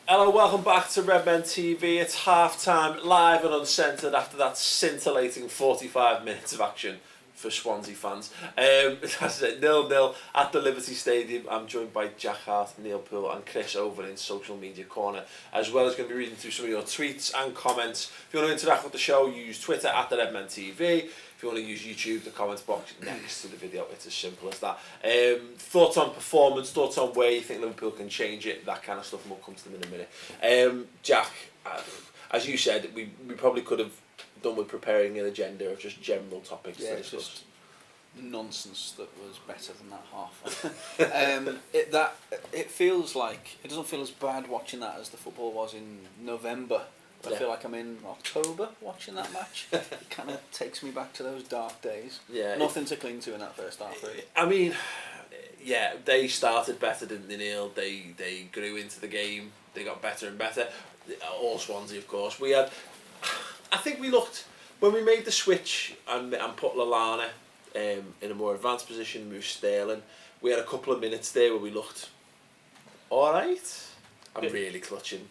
Hello, welcome back to Redmen TV. It's half-time, live and uncensored after that scintillating 45 minutes of action for Swansea fans. As I said, 0-0 at the Liberty Stadium. I'm joined by Jack Hart, Neil Poole and Chris over in Social Media Corner, as well as going to be reading through some of your tweets and comments. If you want to interact with the show, use Twitter at the Redmen TV. If you want to use YouTube, the comments box next to the video. It's as simple as that. Thoughts on performance, thoughts on where you think Liverpool can change it, that kind of stuff, and we'll come to them in a minute. Jack, as you said, we probably could have done with preparing an agenda of just general topics to discuss. Just nonsense that was better than that half. It feels like it doesn't feel as bad watching that as the football was in November. I feel like I'm in October watching that match. It kind of takes me back to those dark days. Yeah, nothing to cling to in that first half, really. I mean, yeah, they started better, didn't they, Neil? They grew into the game. They got better and better. All Swansea, of course. I think we looked, when we made the switch and put Lallana in a more advanced position, moved Sterling, we had a couple of minutes there where we looked alright. I'm really clutching.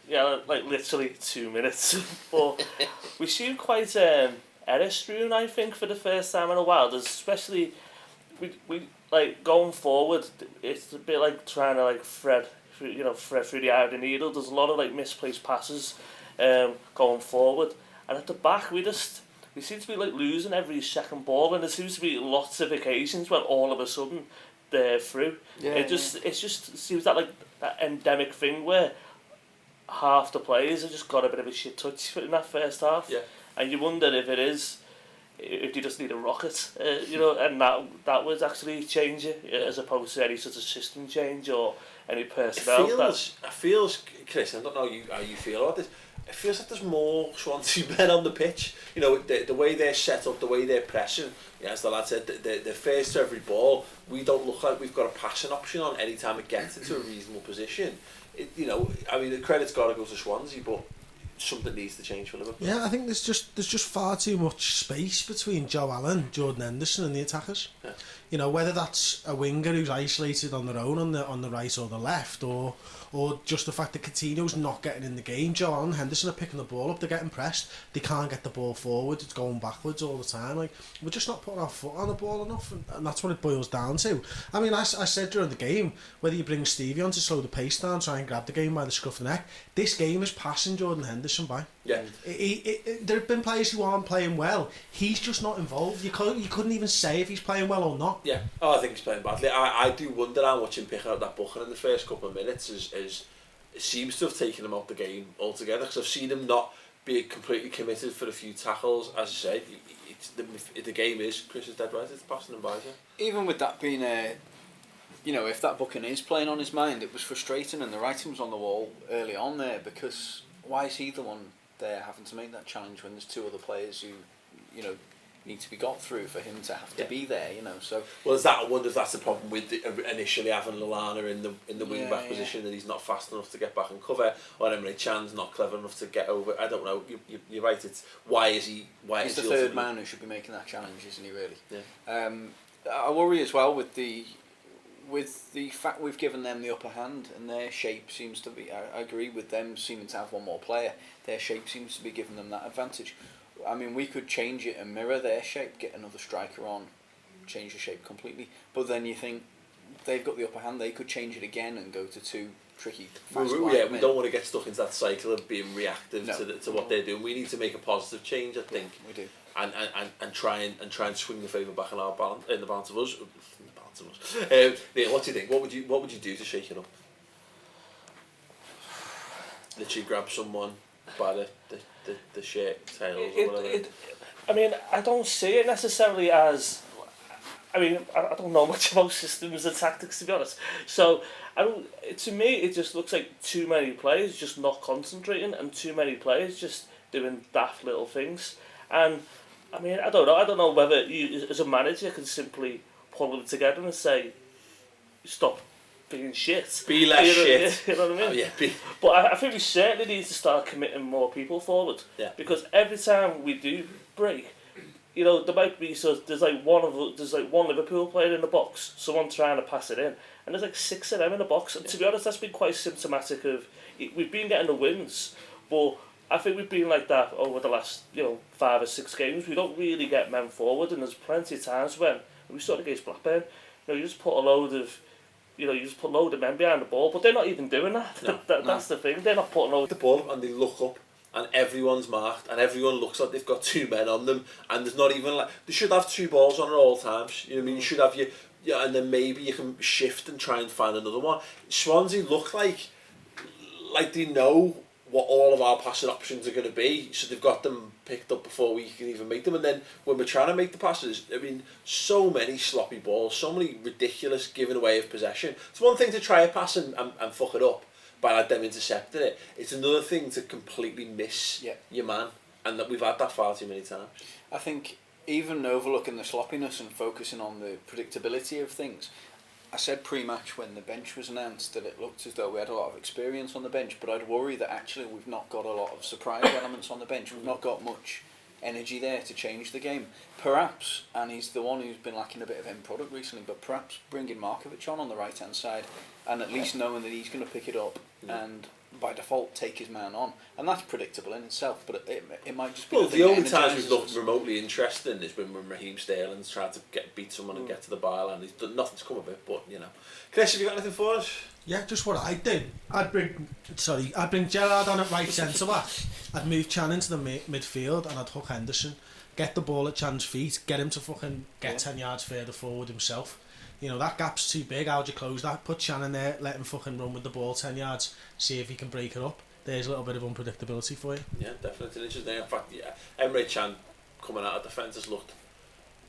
Yeah, like literally 2 minutes. But we seemed quite error-strewn, I think, for the first time in a while. There's especially, we like going forward, it's a bit like trying to thread through the eye of the needle. There's a lot of misplaced passes going forward, and at the back we seem to be losing every second ball, and there seems to be lots of occasions when all of a sudden they're through. It just seems that that endemic thing where half the players have just got a bit of a shit touch in that first half, and you wonder if they just need a rocket, and that would actually change it, as opposed to any sort of system change or any personnel. It feels, Chris, I don't know how you feel about this. It feels like there's more Swansea men on the pitch. The way they're set up, the way they're pressing. As the lad said, they're first to every ball. We don't look like we've got a passing option on any time it gets into a reasonable position. The credit's got to go to Swansea, but something needs to change for Liverpool. Yeah, I think there's just far too much space between Joe Allen, Jordan Henderson, and the attackers. Yeah. Whether that's a winger who's isolated on their own on the right or the left, or just the fact that Coutinho's not getting in the game. Joe Allen, Henderson are picking the ball up, they're getting pressed, they can't get the ball forward, it's going backwards all the time. We're just not putting our foot on the ball enough, and that's what it boils down to. I mean, I said during the game, whether you bring Stevie on to slow the pace down, try and grab the game by the scruff of the neck, this game is passing Jordan Henderson by. Yeah. There have been players who aren't playing well. He's just not involved. You couldn't even say if he's playing well or not. Yeah. I think he's playing badly. I do wonder how much him picking up that booking in the first couple of minutes is seems to have taken him out the game altogether, because I've seen him not be completely committed for a few tackles. As I say, the game is, Chris is dead right, it's passing him by. Even with that being if that booking is playing on his mind, it was frustrating, and the writing was on the wall early on there, because why is he the one there having to make that challenge when there's two other players who need to be got through for him to have to be there, So I wonder if that's the problem with initially having Lallana in the wing back position, that he's not fast enough to get back and cover, or Emre Can's not clever enough to get over. I don't know. You're right. It's he's the third man who should be making that challenge, isn't he? Really. Yeah. I worry as well with the fact we've given them the upper hand, and their shape seems to be. I agree with them seeming to have one more player. Their shape seems to be giving them that advantage. I mean, we could change it and mirror their shape, get another striker on, change the shape completely. But then you think they've got the upper hand, they could change it again and go to two tricky, fast we don't want to get stuck into that cycle of being reactive to what they're doing. We need to make a positive change, I think. We do. And try and swing the favour back in the balance of us. Neil, what do you think? What would you do to shake it up? Literally grab someone by the shirt tails or whatever. I mean, I don't see it necessarily as. I mean, I don't know much about systems and tactics, to be honest. So, to me, it just looks like too many players just not concentrating, and too many players just doing daft little things. And I mean, I don't know whether you, as a manager, can simply pull them together and say, stop being shit. Be less shit. You know what I mean? Oh, yeah. But I think we certainly need to start committing more people forward. Yeah. Because every time we do break, there might be there's one Liverpool player in the box, someone trying to pass it in, and there's 6 of them in the box. And to be honest, that's been quite symptomatic of we've been getting the wins, but I think we've been like that over the last 5 or 6 games. We don't really get men forward, and there's plenty of times when we saw it against Blackburn. You just put a load of men behind the ball, but they're not even doing that. No, That's the thing. They're not putting load. The ball and they look up. And everyone's marked, and everyone looks like they've got 2 men on them, and there's not even they should have 2 balls on at all times. You know what I mean? You should have and then maybe you can shift and try and find another one. Swansea look like they know what all of our passing options are going to be, so they've got them picked up before we can even make them. And then when we're trying to make the passes, I mean, so many sloppy balls, so many ridiculous giving away of possession. It's one thing to try a pass and fuck it up by them intercepting it. It's another thing to completely miss your man, and that we've had that far too many times. I think even overlooking the sloppiness and focusing on the predictability of things, I said pre-match when the bench was announced that it looked as though we had a lot of experience on the bench, but I'd worry that actually we've not got a lot of surprise elements on the bench. We've not got much energy there to change the game. Perhaps, and he's the one who's been lacking a bit of end product recently, but perhaps bringing Markovic on the right hand side, and at least knowing that he's going to pick it up and by default take his man on, and that's predictable in itself. But it might just be. Well, the only times we've looked remotely interesting is when Raheem Sterling's tried to beat someone and get to the byline. He's done nothing to come of it, but Chris, have you got anything for us? Yeah, just what I'd do. I'd bring Gerrard on at right centre back. I'd move Chan into the midfield, and I'd hook Henderson, get the ball at Chan's feet, get him to fucking get 10 yards further forward himself. That gap's too big. How'd you close that? Put Chan in there, let him fucking run with the ball 10 yards, see if he can break it up. There's a little bit of unpredictability for you. Yeah, definitely. Interesting. In fact, Emre Can coming out of defence has looked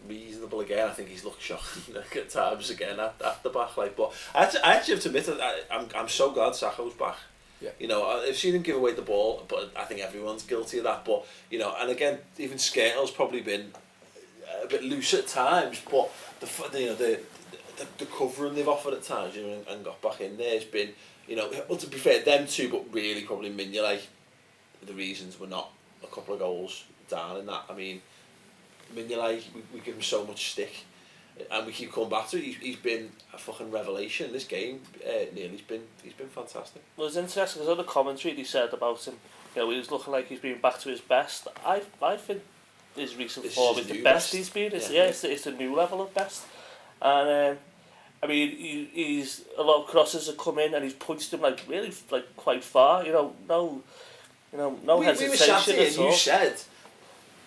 reasonable again. I think he's looked shocking at times again at the back. But I actually have to admit that I'm so glad Sakho's back. Yeah. I've seen him give away the ball, but I think everyone's guilty of that. But and again, even Skirtle's probably been a bit loose at times. But the covering they've offered at times, and got back in there has been, well, to be fair, them two, but really probably Mignolet, the reasons we're not a couple of goals down in that. I mean, Mignolet, we give him so much stick, and we keep coming back to it. He's been a fucking revelation this game. Neil, he's been fantastic. Well, it's interesting because on the commentary they said about him, he's looking like he's been back to his best. I think his recent form is the best he's been. It's a new level of best. And I mean, he's a lot of crosses have come in, and he's punched them really quite far. No hesitation we were chatting, at and all. you said,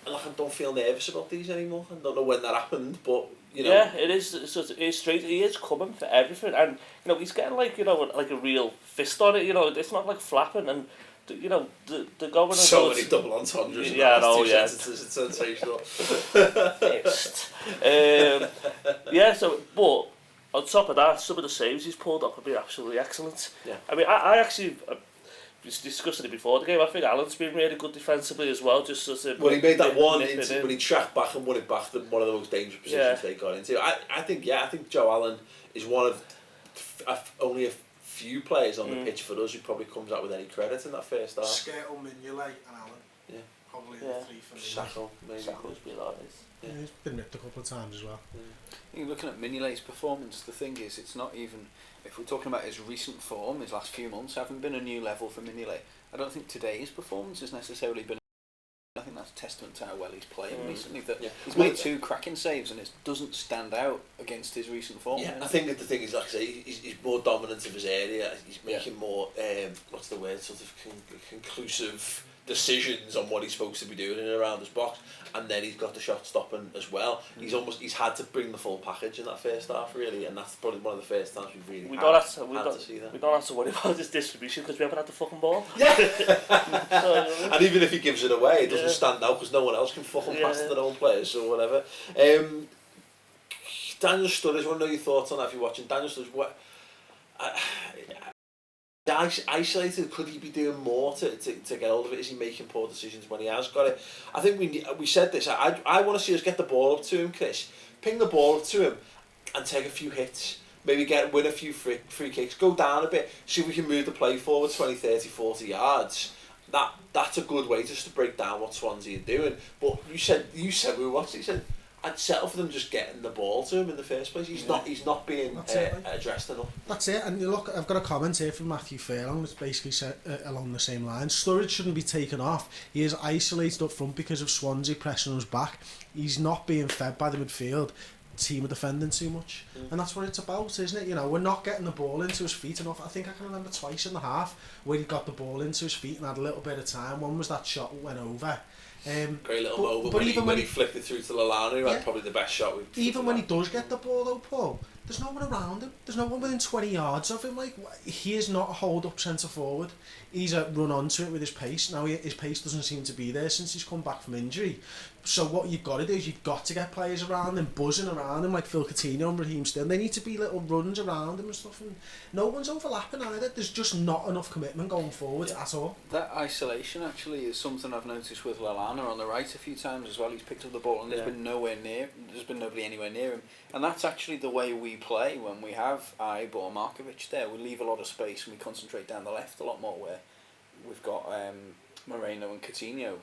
I don't feel nervous about these anymore. I don't know when that happened, but Yeah, it is. It's straight. He is coming for everything, and he's getting like a real fist on it. It's not like flapping, and the going so many double entendres. Yeah, I know. Yeah, it's sensational. But on top of that, some of the saves he's pulled up have been absolutely excellent. Yeah. I mean, I actually was discussing it before the game. I think Alan's been really good defensively as well. Just sort of when he made that one when he tracked back and won it back, one of the most dangerous positions they got into. I think Joe Allen is one of only a few players on the pitch for us who probably comes out with any credit in that first half. Skirtle, Mignolet and Allen. Yeah. Probably the three for me. Sakho, maybe. Sakho's been nice. Yeah, he's been ripped a couple of times as well. You're looking at Mignolet's performance. The thing is, it's not even, if we're talking about his recent form, his last few months haven't been a new level for Mignolet. I don't think today's performance has necessarily been. I think that's a testament to how well he's playing recently. That he's made 2 cracking saves, and it doesn't stand out against his recent form. Yeah, I think that the thing is, like I say, he's more dominant of his area. He's making more what's the word, sort of conclusive decisions on what he's supposed to be doing in and around his box, and then he's got the shot stopping as well. He's had to bring the full package in that first half, really, and that's probably one of the first times we've really had to see that. We don't have to worry about his distribution because we haven't had the fucking ball. Yeah. And even if he gives it away, it doesn't stand out because no one else can fucking pass to their own players or whatever. Daniel Sturridge, I want to know your thoughts on that if you're watching. Daniel Sturridge, isolated, could he be doing more to get hold of it? Is he making poor decisions when he has got it? I think we said this. I want to see us get the ball up to him, Chris. Ping the ball up to him and take a few hits. Maybe win a few free kicks. Go down a bit. See if we can move the play forward 20, 30, 40 yards. That's a good way just to break down what Swansea are doing. But you said we were watching. You said, I'd settle for them just getting the ball to him in the first place. He's not being addressed enough. That's it. And you look, I've got a comment here from Matthew Furlong that's basically said, along the same lines. Sturridge shouldn't be taken off. He is isolated up front because of Swansea pressing us back. He's not being fed by the midfield. Team are defending too much, and that's what it's about, isn't it? You know, we're not getting the ball into his feet enough. I think I can remember twice in the half where he got the ball into his feet and had a little bit of time. One was that shot that went over. Great little moment when he flicked it through to Lallana, who had probably the best shot we've even when he does get the ball though, Paul, there's no one around him. There's no one within 20 yards of him. Like, he is not a hold-up centre forward. He's a run onto it with his pace. Now his pace doesn't seem to be there since he's come back from injury. So what you've got to do is you've got to get players around him, buzzing around him like Phil Coutinho and Raheem Sterling. They need to be little runs around him and stuff. And no one's overlapping either. There's just not enough commitment going forward at all. That isolation actually is something I've noticed with Lallana on the right a few times as well. He's picked up the ball and there's been nobody anywhere near him. And that's actually the way we play when we have Ibe or Markovic there. We leave a lot of space and we concentrate down the left a lot more, where we've got Moreno and Coutinho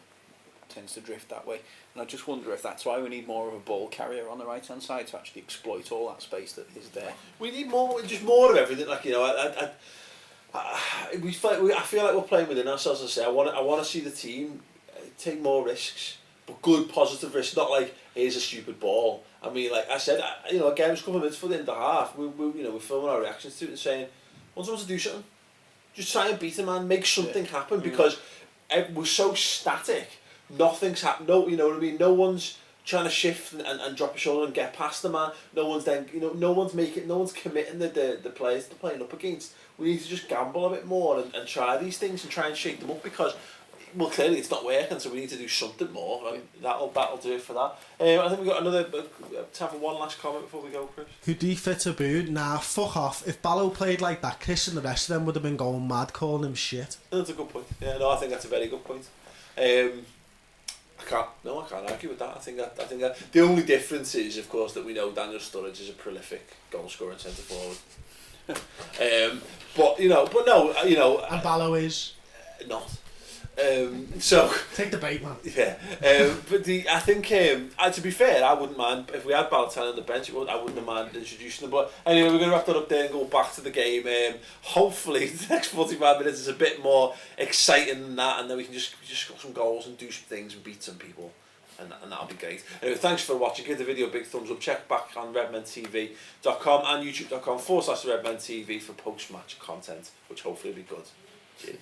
tends to drift that way. And I just wonder if that's why we need more of a ball carrier on the right hand side to actually exploit all that space that is there. We need more of everything. Like, you know, I feel like we're playing within ourselves. I say I want to see the team take more risks, but good positive risks. Not like, here's a stupid ball. I mean, like I said, you know, again, it was a couple of minutes for the end of the half. We're filming our reactions to it and saying, want someone to do something. Just try and beat a man, make something happen, because we're so static. Nothing's happened. No, you know what I mean. No one's trying to shift and drop a shoulder and get past the man. No one's no one's committing the players they're playing up against. We need to just gamble a bit more and try these things and try and shake them up, because, well, clearly it's not working, so we need to do something more, and that'll do it for that. I think we've got another time for one last comment before we go, Chris. Could he fit a boot? Nah, fuck off. If Ballo played like that, Chris and the rest of them would have been going mad calling him shit. That's a good point. Yeah, no, I think that's a very good point. I can't argue with that. I think that the only difference is, of course, that we know Daniel Sturridge is a prolific goal scoring centre forward. And Ballo is not. So take the bait, man. Yeah. I think to be fair, I wouldn't mind if we had Balotelli on the bench. I wouldn't have minded introducing them. But anyway, we're going to wrap that up there and go back to the game. Hopefully, the next 45 minutes is a bit more exciting than that, and then we can just score some goals and do some things and beat some people, and that'll be great. Anyway, thanks for watching. Give the video a big thumbs up. Check back on redmentv.com and youtube.com/redmentv for post-match content, which hopefully will be good. Cheers.